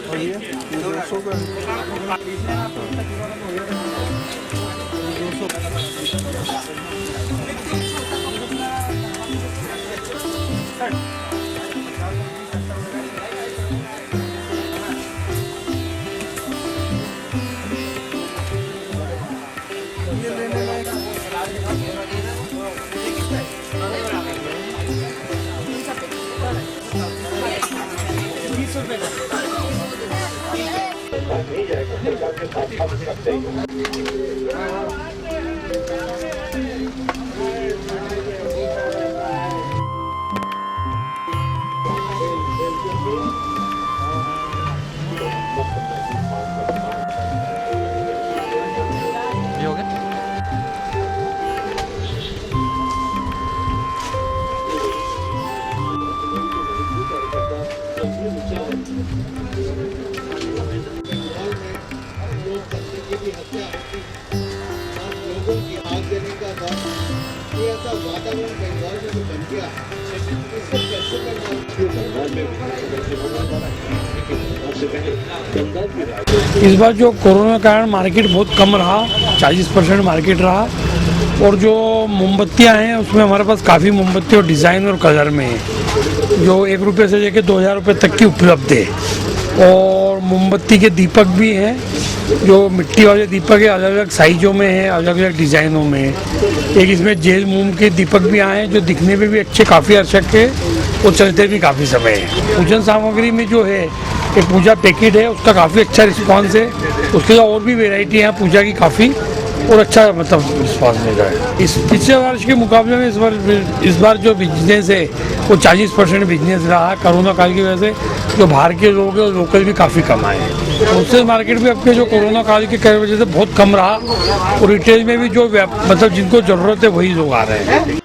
और ये 200 का 200 ये हो गया। इस बार जो कोरोना के कारण मार्केट बहुत कम रहा, 40% मार्केट रहा। और जो मोमबत्तियां हैं उसमें हमारे पास काफ़ी मोमबत्ती और डिज़ाइन और कलर में है, जो 1 रुपये से लेकर 2000 रुपये तक की उपलब्ध है। और मोमबत्ती के दीपक भी हैं, जो मिट्टी वाले दीपक है, अलग अलग साइज़ों में है, अलग अलग डिज़ाइनों में है। एक इसमें जेल मोम के दीपक भी आए हैं, जो दिखने में भी अच्छे, काफ़ी आकर्षक है और चलते भी काफ़ी समय है। पूजन सामग्री में जो है एक पूजा पैकेट है, उसका काफ़ी अच्छा रिस्पांस है। उसके अलावा और भी वेराइटी हैं पूजा की काफ़ी, और अच्छा मतलब रिस्पांस मिल रहा है। इस पिछले वर्ष के मुकाबले में इस बार जो बिजनेस है वो 40% बिजनेस रहा। कोरोना काल की वजह से जो बाहर के लोग हैं लोकल भी काफ़ी कम आए हैं। होलसेल मार्केट भी अब के जो कोरोना काल की वजह से बहुत कम रहा, और रिटेल में भी जो मतलब जिनको ज़रूरत है वही लोग आ रहे हैं।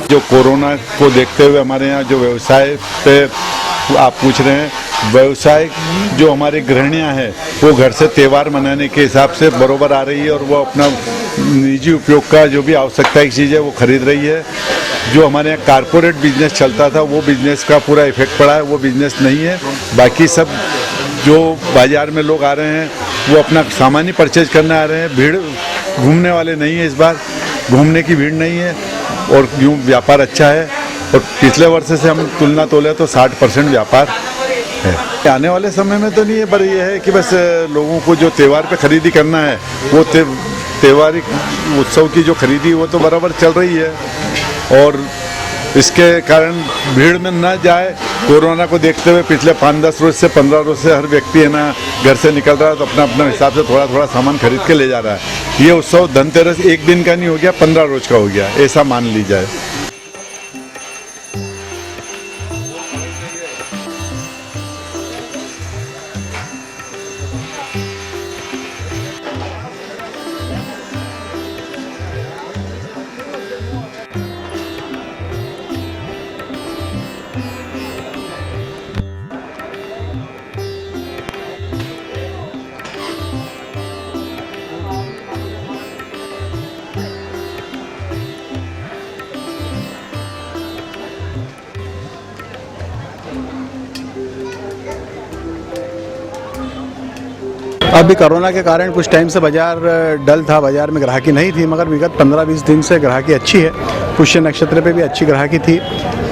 जो कोरोना को देखते हुए हमारे यहाँ जो व्यवसाय पे आप पूछ रहे हैं, व्यवसाय जो हमारी गृहिणियाँ हैं वो घर से त्यौहार मनाने के हिसाब से बरोबर आ रही है और वो अपना निजी उपयोग का जो भी आवश्यकता की चीज़ है वो खरीद रही है। जो हमारे यहाँ कारपोरेट बिजनेस चलता था वो बिजनेस का पूरा इफेक्ट पड़ा है, वो बिजनेस नहीं है। बाकी सब जो बाजार में लोग आ रहे हैं वो अपना सामान ही परचेज करने आ रहे हैं। भीड़ घूमने वाले नहीं है, इस बार घूमने की भीड़ नहीं है और यूँ व्यापार अच्छा है। और पिछले वर्ष से हम तुलना तोले तो 60% व्यापार है। आने वाले समय में तो नहीं है, पर यह है कि बस लोगों को जो त्यौहार पे खरीदी करना है वो त्यौहारी उत्सव की जो खरीदी वो तो बराबर चल रही है और इसके कारण भीड़ में न जाए। कोरोना को देखते हुए पिछले 5-10 रोज से 15 रोज से हर व्यक्ति है ना घर से निकल रहा है तो अपना अपना हिसाब से थोड़ा थोड़ा सामान खरीद के ले जा रहा है। ये उत्सव धनतेरस एक दिन का नहीं हो गया, 15 रोज का हो गया, ऐसा मान ली जाए। अभी कोरोना के कारण कुछ टाइम से बाजार डल था, बाजार में ग्राहकी नहीं थी, मगर विगत 15-20 दिन से ग्राहकी अच्छी है। पुष्य नक्षत्र पे भी अच्छी ग्राहकी थी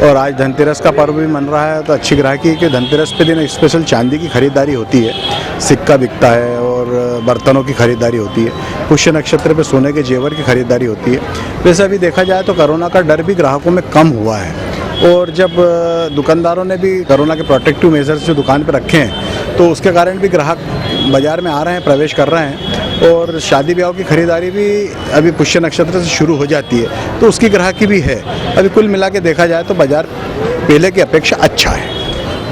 और आज धनतेरस का पर्व भी मन रहा है तो अच्छी ग्राहकी है कि धनतेरस पे दिन स्पेशल चांदी की खरीदारी होती है, सिक्का बिकता है और बर्तनों की खरीदारी होती है। पुष्य नक्षत्र पे सोने के जेवर की खरीदारी होती है। वैसे अभी देखा जाए तो कोरोना का डर भी ग्राहकों में कम हुआ है और जब दुकानदारों ने भी कोरोना के प्रोटेक्टिव मेजर्स जो दुकान पर रखे हैं तो उसके कारण भी ग्राहक बाज़ार में आ रहे हैं, प्रवेश कर रहे हैं और शादी ब्याह की खरीदारी भी अभी पुष्य नक्षत्र से शुरू हो जाती है तो उसकी ग्राहकी भी है। अभी कुल मिला के देखा जाए तो बाज़ार पहले की अपेक्षा अच्छा है।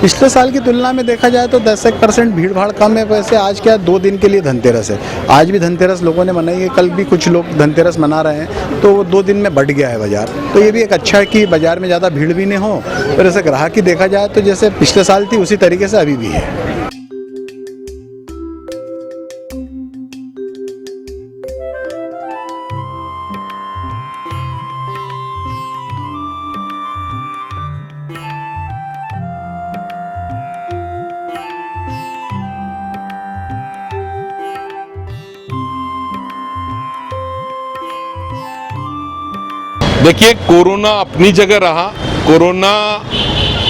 पिछले साल की तुलना में देखा जाए तो 10% भीड़ भाड़ कम है। वैसे आज क्या 2 दिन के लिए धनतेरस है, आज भी धनतेरस लोगों ने मनाई है, कल भी कुछ लोग धनतेरस मना रहे हैं तो वो 2 दिन में बढ़ गया है बाज़ार। तो ये भी एक अच्छा है कि बाज़ार में ज़्यादा भीड़ भी नहीं हो और ऐसे ग्राहकी देखा जाए तो जैसे पिछले साल थी उसी तरीके से अभी भी है। देखिए, कोरोना अपनी जगह रहा, कोरोना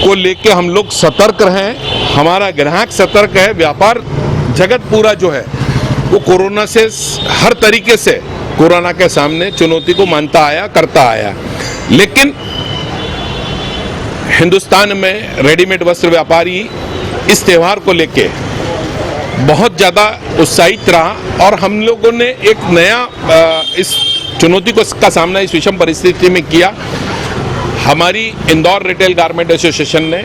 को लेके हम लोग सतर्क रहें, हमारा ग्राहक सतर्क है, व्यापार जगत पूरा जो है वो कोरोना से हर तरीके से कोरोना के सामने चुनौती को मानता आया, करता आया। लेकिन हिंदुस्तान में रेडीमेड वस्त्र व्यापारी इस त्यौहार को लेके बहुत ज़्यादा उत्साहित रहा और हम लोगों ने एक नया इस चुनौती का सामना इस विषम परिस्थिति में किया। हमारी इंदौर रिटेल गारमेंट एसोसिएशन ने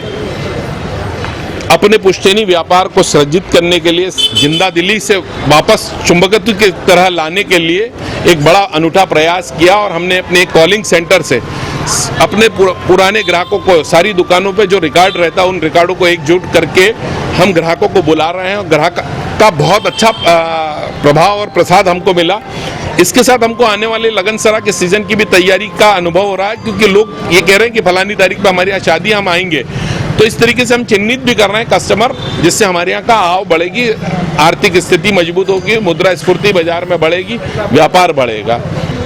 अपने पुश्तैनी व्यापार को सृजित करने के लिए, जिंदा दिली से वापस चुंबकत्व की तरह लाने के लिए एक बड़ा अनूठा प्रयास किया और हमने अपने कॉलिंग सेंटर से अपने पुराने ग्राहकों को, सारी दुकानों पे जो रिकॉर्ड रहता है उन रिकॉर्डों को एकजुट करके हम ग्राहकों को बुला रहे हैं और ग्राहक का बहुत अच्छा प्रभाव और प्रसाद हमको मिला। इसके साथ हमको आने वाले लगनसरा के सीजन की भी तैयारी का अनुभव हो रहा है, क्योंकि लोग ये कह रहे हैं कि फलानी तारीख पर हमारे यहाँ शादी, हम आएंगे। तो इस तरीके से हम चिन्हित भी कर रहे हैं कस्टमर, जिससे हमारे यहाँ का आव बढ़ेगी, आर्थिक स्थिति मजबूत होगी, मुद्रा स्फूर्ति बाजार में बढ़ेगी, व्यापार बढ़ेगा।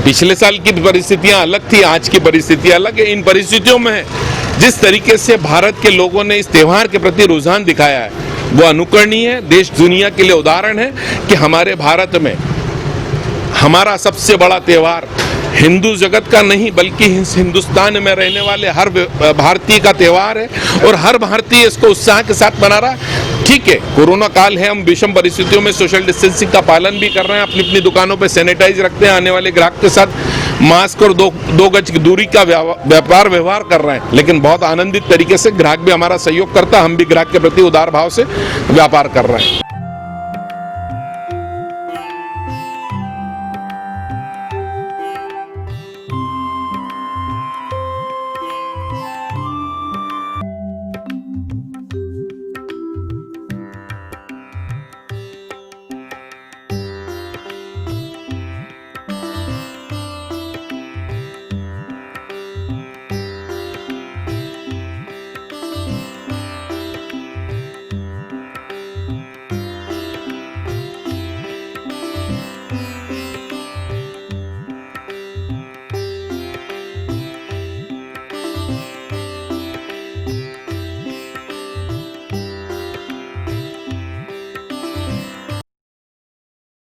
पिछले साल की परिस्थितियां अलग थी, आज की परिस्थितियां अलग है। इन परिस्थितियों में जिस तरीके से भारत के लोगों ने इस त्यौहार के प्रति रुझान दिखाया है वो अनुकरणीय है, देश दुनिया के लिए उदाहरण है कि हमारे भारत में हमारा सबसे बड़ा त्यौहार हिंदू जगत का नहीं बल्कि हिंदुस्तान में रहने वाले हर भारतीय का त्यौहार है और हर भारतीय इसको उत्साह के साथ मना रहा है। ठीक है, कोरोना काल है, हम विषम परिस्थितियों में सोशल डिस्टेंसिंग का पालन भी कर रहे हैं, अपनी अपनी दुकानों पे सैनिटाइज रखते हैं, आने वाले ग्राहक के साथ मास्क और दो गज की दूरी का व्यापार व्यवहार कर रहे हैं। लेकिन बहुत आनंदित तरीके से ग्राहक भी हमारा सहयोग करता है, हम भी ग्राहक के प्रति उदार भाव से व्यापार कर रहे हैं।